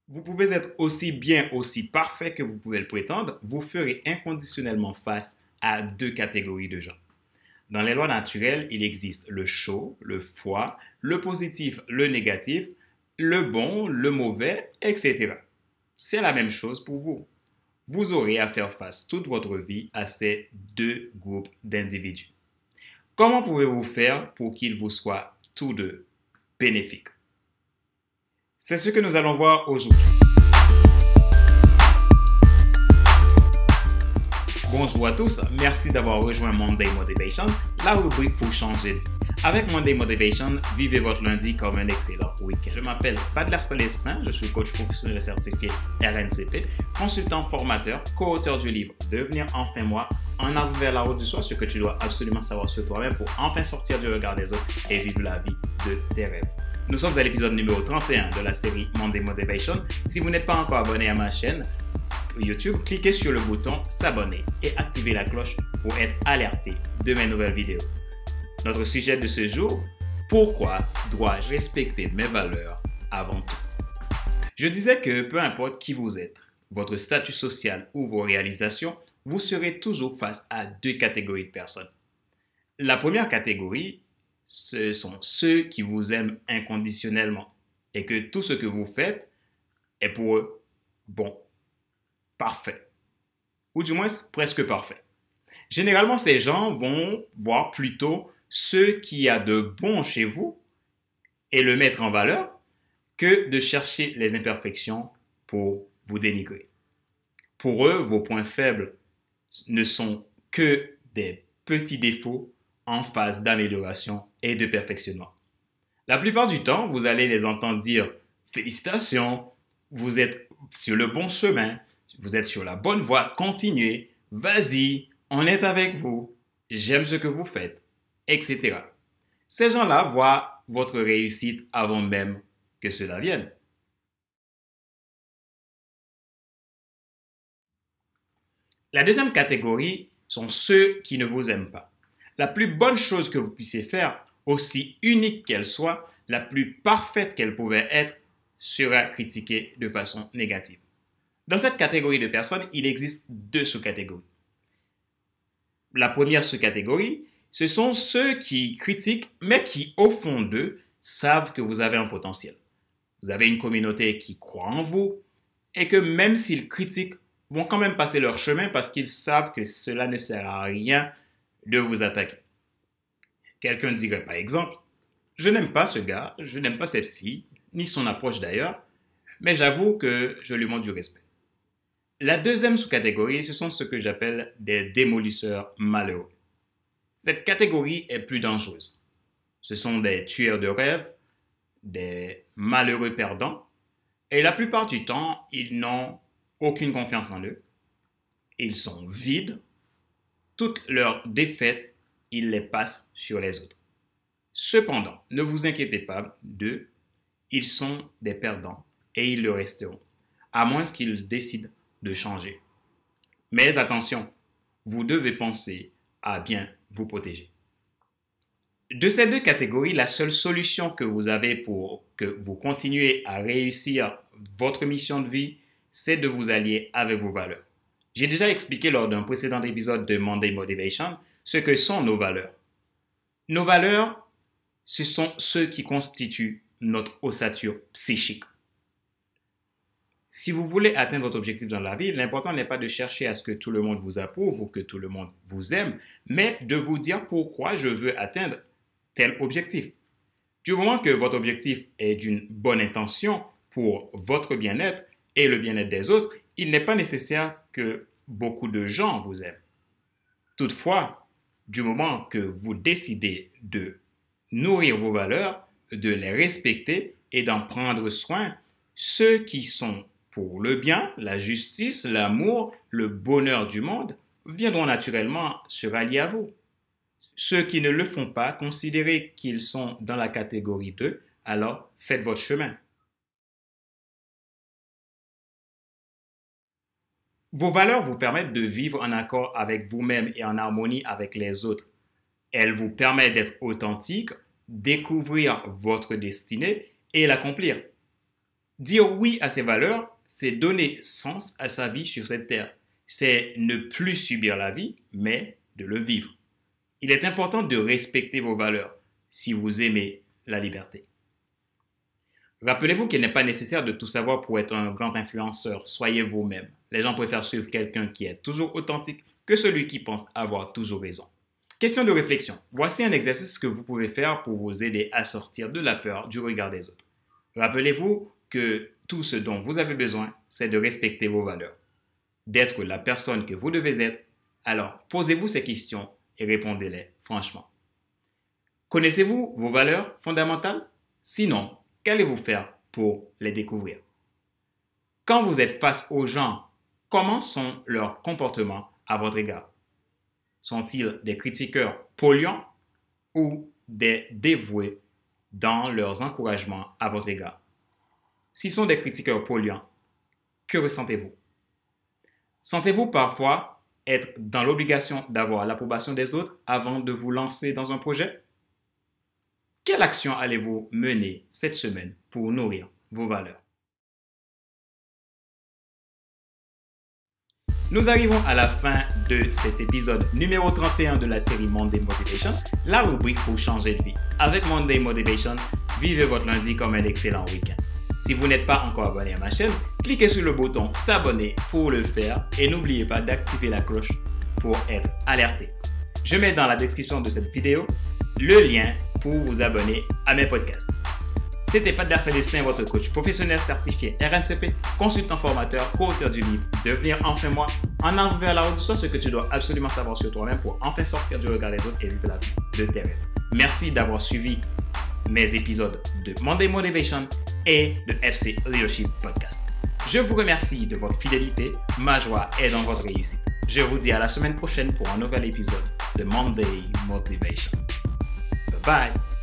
Vous pouvez être aussi bien, aussi parfait que vous pouvez le prétendre, vous ferez inconditionnellement face à deux catégories de gens. Dans les lois naturelles, il existe le chaud, le froid, le positif, le négatif, le bon, le mauvais, etc. C'est la même chose pour vous. Vous aurez à faire face toute votre vie à ces deux groupes d'individus. Comment pouvez-vous faire pour qu'ils vous soient tous deux bénéfiques? C'est ce que nous allons voir aujourd'hui. Bonjour à tous, merci d'avoir rejoint Monday Motivation, la rubrique pour changer de vie. Avec Monday Motivation, vivez votre lundi comme un excellent week-end. Je m'appelle Fadler Célestin, je suis coach professionnel certifié RNCP, consultant formateur, co-auteur du livre Devenir enfin moi, en avant vers la route du soi, ce que tu dois absolument savoir sur toi-même pour enfin sortir du regard des autres et vivre la vie de tes rêves. Nous sommes à l'épisode numéro 31 de la série Monday Motivation. Si vous n'êtes pas encore abonné à ma chaîne YouTube, cliquez sur le bouton s'abonner et activez la cloche pour être alerté de mes nouvelles vidéos. Notre sujet de ce jour, pourquoi dois-je respecter mes valeurs avant tout? Je disais que peu importe qui vous êtes, votre statut social ou vos réalisations, vous serez toujours face à deux catégories de personnes. La première catégorie, ce sont ceux qui vous aiment inconditionnellement et que tout ce que vous faites est pour eux bon, parfait, ou du moins presque parfait. Généralement, ces gens vont voir plutôt ce qu'il y a de bon chez vous et le mettre en valeur que de chercher les imperfections pour vous dénigrer. Pour eux, vos points faibles ne sont que des petits défauts en phase d'amélioration et de perfectionnement. La plupart du temps, vous allez les entendre dire « Félicitations, vous êtes sur le bon chemin, vous êtes sur la bonne voie, continuez, vas-y, on est avec vous, j'aime ce que vous faites, etc. » Ces gens-là voient votre réussite avant même que cela vienne. La deuxième catégorie sont ceux qui ne vous aiment pas. La plus bonne chose que vous puissiez faire, aussi unique qu'elle soit, la plus parfaite qu'elle pouvait être, sera critiquée de façon négative. Dans cette catégorie de personnes, il existe deux sous-catégories. La première sous-catégorie, ce sont ceux qui critiquent, mais qui, au fond d'eux, savent que vous avez un potentiel. Vous avez une communauté qui croit en vous et que même s'ils critiquent, vont quand même passer leur chemin parce qu'ils savent que cela ne sert à rien de vous attaquer. Quelqu'un dirait par exemple, je n'aime pas ce gars, je n'aime pas cette fille, ni son approche d'ailleurs, mais j'avoue que je lui montre du respect. La deuxième sous-catégorie, ce sont ce que j'appelle des démolisseurs malheureux. Cette catégorie est plus dangereuse. Ce sont des tueurs de rêves, des malheureux perdants, et la plupart du temps, ils n'ont aucune confiance en eux. Ils sont vides. Toutes leurs défaites, ils les passent sur les autres. Cependant, ne vous inquiétez pas d'eux, ils sont des perdants et ils le resteront, à moins qu'ils décident de changer. Mais attention, vous devez penser à bien vous protéger. De ces deux catégories, la seule solution que vous avez pour que vous continuiez à réussir votre mission de vie, c'est de vous allier avec vos valeurs. J'ai déjà expliqué lors d'un précédent épisode de Monday Motivation ce que sont nos valeurs. Nos valeurs, ce sont ceux qui constituent notre ossature psychique. Si vous voulez atteindre votre objectif dans la vie, l'important n'est pas de chercher à ce que tout le monde vous approuve ou que tout le monde vous aime, mais de vous dire pourquoi je veux atteindre tel objectif. Du moment que votre objectif est d'une bonne intention pour votre bien-être et le bien-être des autres, il n'est pas nécessaire que beaucoup de gens vous aiment. Toutefois, du moment que vous décidez de nourrir vos valeurs, de les respecter et d'en prendre soin, ceux qui sont pour le bien, la justice, l'amour, le bonheur du monde viendront naturellement se rallier à vous. Ceux qui ne le font pas, considérez qu'ils sont dans la catégorie 2, alors faites votre chemin. Vos valeurs vous permettent de vivre en accord avec vous-même et en harmonie avec les autres. Elles vous permettent d'être authentique, découvrir votre destinée et l'accomplir. Dire oui à ses valeurs, c'est donner sens à sa vie sur cette terre. C'est ne plus subir la vie, mais de le vivre. Il est important de respecter vos valeurs si vous aimez la liberté. Rappelez-vous qu'il n'est pas nécessaire de tout savoir pour être un grand influenceur. Soyez vous-même. Les gens préfèrent suivre quelqu'un qui est toujours authentique que celui qui pense avoir toujours raison. Question de réflexion. Voici un exercice que vous pouvez faire pour vous aider à sortir de la peur du regard des autres. Rappelez-vous que tout ce dont vous avez besoin, c'est de respecter vos valeurs, d'être la personne que vous devez être. Alors, posez-vous ces questions et répondez-les franchement. Connaissez-vous vos valeurs fondamentales? Sinon, qu'allez-vous faire pour les découvrir? Quand vous êtes face aux gens, comment sont leurs comportements à votre égard? Sont-ils des critiqueurs polluants ou des dévoués dans leurs encouragements à votre égard? S'ils sont des critiqueurs polluants, que ressentez-vous? Sentez-vous parfois être dans l'obligation d'avoir l'approbation des autres avant de vous lancer dans un projet? Quelle action allez-vous mener cette semaine pour nourrir vos valeurs? Nous arrivons à la fin de cet épisode numéro 31 de la série Monday Motivation, la rubrique pour changer de vie. Avec Monday Motivation, vivez votre lundi comme un excellent week-end. Si vous n'êtes pas encore abonné à ma chaîne, cliquez sur le bouton s'abonner pour le faire et n'oubliez pas d'activer la cloche pour être alerté. Je mets dans la description de cette vidéo le lien pour vous abonner à mes podcasts. C'était Fadler Célestin, votre coach professionnel certifié RNCP, consultant formateur, co-auteur du livre Devenir enfin moi, en avant vers la route, soit ce que tu dois absolument savoir sur toi-même pour enfin sortir du regard des autres et vivre la vie de tes rêves. Merci d'avoir suivi mes épisodes de Monday Motivation et de FC Leadership Podcast. Je vous remercie de votre fidélité, ma joie est dans votre réussite. Je vous dis à la semaine prochaine pour un nouvel épisode de Monday Motivation. Bye bye!